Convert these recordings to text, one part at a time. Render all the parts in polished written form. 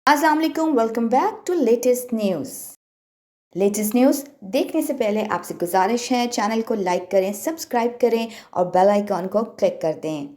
अस्सलाम वालेकुम, welcome back to latest news देखने से पहले आपसे गुजारिश है चैनल को लाइक करें, सब्सक्राइब करें और बेल आइकॉन को क्लिक कर दें।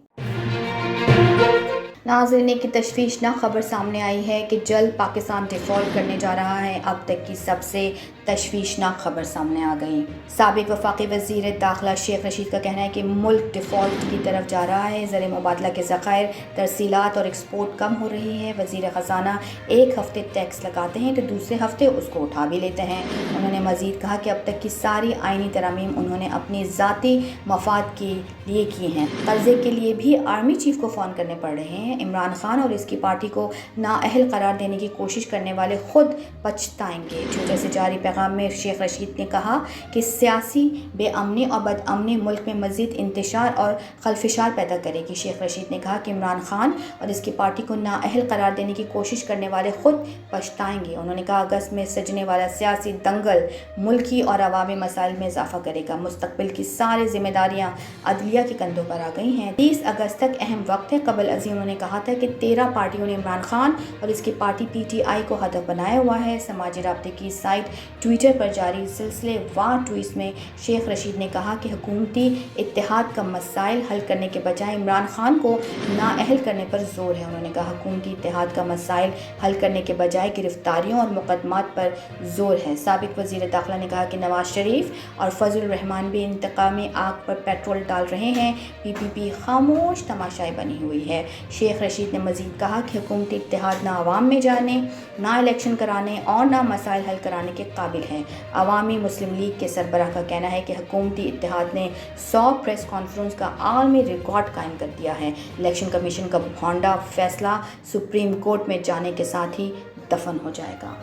नाज़रीन की तशवीशनाक खबर सामने आई है कि जल्द पाकिस्तान डिफ़ॉल्ट करने जा रहा है। अब तक की सबसे तशवीशनाक खबर सामने आ गई। साबिक वफाकी वज़ीर दाखिला शेख रशीद का कहना है कि मुल्क डिफ़ॉल्ट की तरफ जा रहा है। ज़र मुबादला के ज़खायर, तरसीलात और एक्सपोर्ट कम हो रही है। वज़ीर ख़जाना एक हफ़्ते टैक्स लगाते हैं तो दूसरे हफ़्ते उसको उठा भी लेते हैं। उन्होंने मज़ीद कहा कि अब तक की सारी आइनी तरामीम उन्होंने अपनी ज़ाती मफाद के लिए की हैं। कर्ज़े के लिए भी आर्मी चीफ को फ़ोन करने पड़ रहे हैं। इमरान खान और इसकी पार्टी को नाअहल करार देने की कोशिश करने वाले खुद पछताएंगे। ट्विटर से जारी पैगाम में शेख रशीद ने कहा कि सियासी बेअमनी और बदअमनी मुल्क में मज़ीद इंतशार और खलफिशार पैदा करेगी। शेख रशीद ने कहा कि इमरान खान और इसकी पार्टी को नाअहल करार देने की कोशिश करने वाले खुद पछताएंगे। उन्होंने कहा अगस्त में सजने वाला सियासी दंगल मुल्की और अवामी मसाइल में इजाफा करेगा। मुस्तकबिल की सारी जिम्मेदारियाँ अदलिया के कंधों पर आ गई हैं। 30 अगस्त तक अहम वक्त है। कबल अज़ीम उन्होंने कहा था कि 13 पार्टियों ने इमरान खान और इसकी पार्टी PTI को हदफ बनाया हुआ है। समाजी राब्ते की साइट ट्विटर पर जारी सिलसिलेवार ट्वीट्स में शेख रशीद ने कहा कि हुकूमती इत्तेहाद का मसाइल हल करने के बजाय इमरान खान को नाअहल करने पर जोर है। उन्होंने कहा हुकूमती इत्तेहाद का मसाइल हल करने के बजाय गिरफ्तारियों और मुकदमात पर जोर है। साबिक वज़ीर दाखिला ने कहा कि नवाज शरीफ और फजल रहमान भी इंतकामी आग पर पेट्रोल डाल रहे हैं। PPP खामोश तमाशाई बनी हुई है। शेख रशीद ने मज़ीद कहा कि हुकूमती इत्तेहाद ना आवाम में जाने, ना इलेक्शन कराने और ना मसाइल हल कराने के काबिल है। अवामी मुस्लिम लीग के सरबराह का कहना है कि हुकूमती इत्तेहाद ने 100 प्रेस कॉन्फ्रेंस का आलमी रिकॉर्ड कायम कर दिया है। इलेक्शन कमीशन का भौंडा फैसला सुप्रीम कोर्ट में जाने के साथ ही दफन हो जाएगा।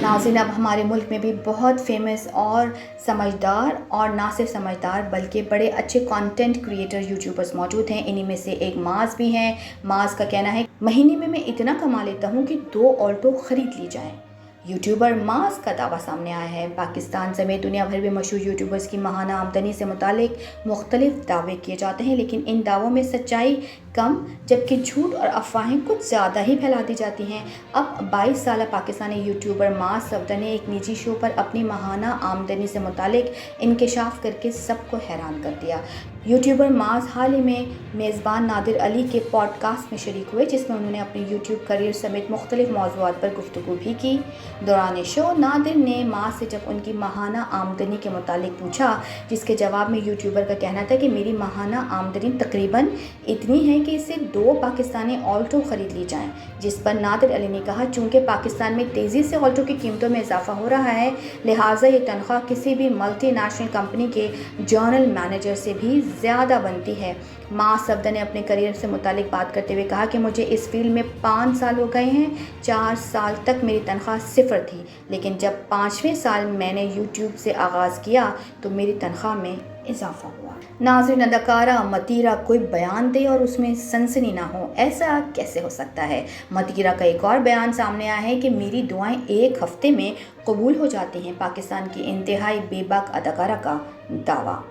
नाज़रीन, अब हमारे मुल्क में भी बहुत फेमस और समझदार और ना सिर्फ समझदार बल्कि बड़े अच्छे कंटेंट क्रिएटर यूट्यूबर्स मौजूद हैं। इन्हीं में से एक माज भी हैं। माज का कहना है महीने में मैं इतना कमा लेता हूँ कि 2 ऑल्टो ख़रीद ली जाएँ। यूट्यूबर माज का दावा सामने आया है। पाकिस्तान समेत दुनिया भर में मशहूर यूट्यूबर्स की माहाना आमदनी से मुतालिक मुख्तलिफ दावे किए जाते हैं, लेकिन इन दावों में सच्चाई कम जबकि झूठ और अफवाहें कुछ ज़्यादा ही फैला दी जाती हैं। अब 22 साल पाकिस्तानी यूट्यूबर माज सफदर ने एक निजी शो पर अपनी माहाना आमदनी से मुतालिक इंकशाफ करके सबको हैरान कर दिया। यूट्यूबर माज हाल ही में मेज़बान नादिर अली के पॉडकास्ट में शरीक हुए, जिसमें उन्होंने अपने यूट्यूब करियर समेत मुख्तलिफ मौज़ूआत पर गुफ्तगू भी की। दौरान शो नादिर ने माज से जब उनकी माहाना आमदनी के मुतालिक पूछा, जिसके जवाब में यूट्यूबर का कहना था कि मेरी माहाना आमदनी तकरीबन इतनी है कि इससे 2 पाकिस्तानी ऑल्टो ख़रीद ली जाएं। जिस पर नादिर अली ने कहा चूँकि पाकिस्तान में तेज़ी से ऑल्टो की कीमतों में इजाफा हो रहा है, लिहाजा ये तनख्वाह किसी भी मल्टीनेशनल कंपनी के जनरल मैनेजर से भी ज़्यादा बनती है। माज सफदर ने अपने करियर से मुतालिक बात करते हुए कहा कि मुझे इस फील्ड में 5 साल हो गए हैं। 4 साल तक मेरी तनख्वाह 0 थी, लेकिन जब 5वें साल मैंने यूट्यूब से आगाज़ किया तो मेरी तनख्वाह में इजाफा हुआ। नाज़रीन, अदाकारा मतीरा कोई बयान दे और उसमें सनसनी ना हो, ऐसा कैसे हो सकता है। मतीरा का एक और बयान सामने आया है कि मेरी दुआएं 1 हफ्ते में कबूल हो जाती हैं। पाकिस्तान की इंतहाई बेबाक अदाकारा का दावा।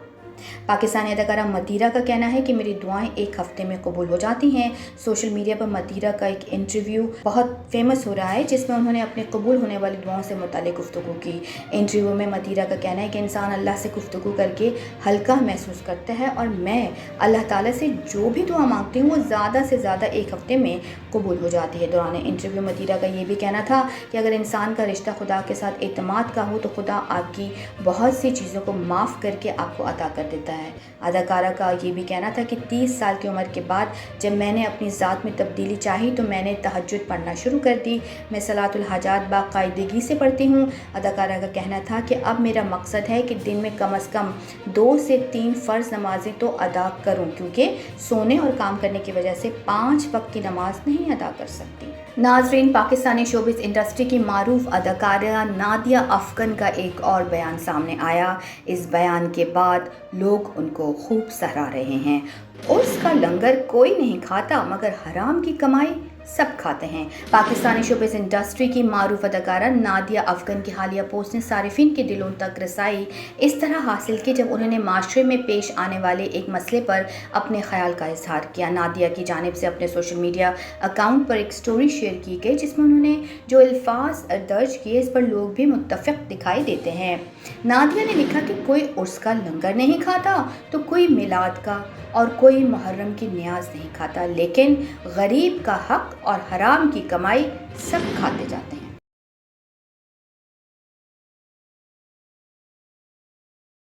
पाकिस्तानी अदाकारा मतीरा का कहना है कि मेरी दुआएं 1 हफ्ते में कबूल हो जाती हैं। सोशल मीडिया पर मतीरा का एक इंटरव्यू बहुत फेमस हो रहा है, जिसमें उन्होंने अपने कबूल होने वाली दुआओं से मुतालिक गुफ्तगू की। इंटरव्यू में मतीरा का कहना है कि इंसान अल्लाह से गुफ्तगू करके हल्का महसूस करता है और मैं अल्लाह ताला से जो भी दुआ मांगती हूँ वो ज़्यादा से ज़्यादा 1 हफ्ते में कबूल हो जाती है। दौरान इंटरव्यू मतीरा का ये भी कहना था कि अगर इंसान का रिश्ता खुदा के साथ एतमाद का हो तो खुदा आपकी बहुत सी चीज़ों को माफ़ करके आपको अता कर देता है। अदाकारा का ये भी कहना था कि 30 साल की उम्र के बाद जब मैंने अपनी ज़ात में तब्दीली चाही तो मैंने तहज्जुद पढ़ना शुरू कर दी। मैं सलातुल हाजात बाकायदगी से पढ़ती हूँ। अदाकारा का कहना था कि अब मेरा मकसद है कि दिन में कम से कम 2 से 3 फ़र्ज़ नमाज़ें तो अदा करूँ, क्योंकि सोने और काम करने की वजह से 5 वक्त की नमाज नहीं अदा कर सकती। नाज़रीन, पाकिस्तानी शोबिज़ इंडस्ट्री की मारूफ अदाकारा नादिया अफगन का एक और बयान सामने आया। इस बयान के बाद लोग उनको खूब सराह रहे हैं। उसका लंगर कोई नहीं खाता मगर हराम की कमाई सब खाते हैं। पाकिस्तानी शोबिज़ इंडस्ट्री की मारूफ अदाकारा नादिया अफगन की हालिया पोस्ट ने सारिफिन के दिलों तक रसाई इस तरह हासिल की जब उन्होंने माशरे में पेश आने वाले एक मसले पर अपने ख्याल का इजहार किया। नादिया की जानिब से अपने सोशल मीडिया अकाउंट पर एक स्टोरी शेयर की गई जिसमें उन्होंने जो अल्फाज दर्ज किए इस पर लोग भी मुत्तफिक दिखाई देते हैं। नादिया ने लिखा कि कोई उर्स का लंगर नहीं खाता तो कोई मिलाद का और कोई मुहर्रम की नियाज नहीं खाता, लेकिन गरीब का हक और हराम की कमाई सब खाते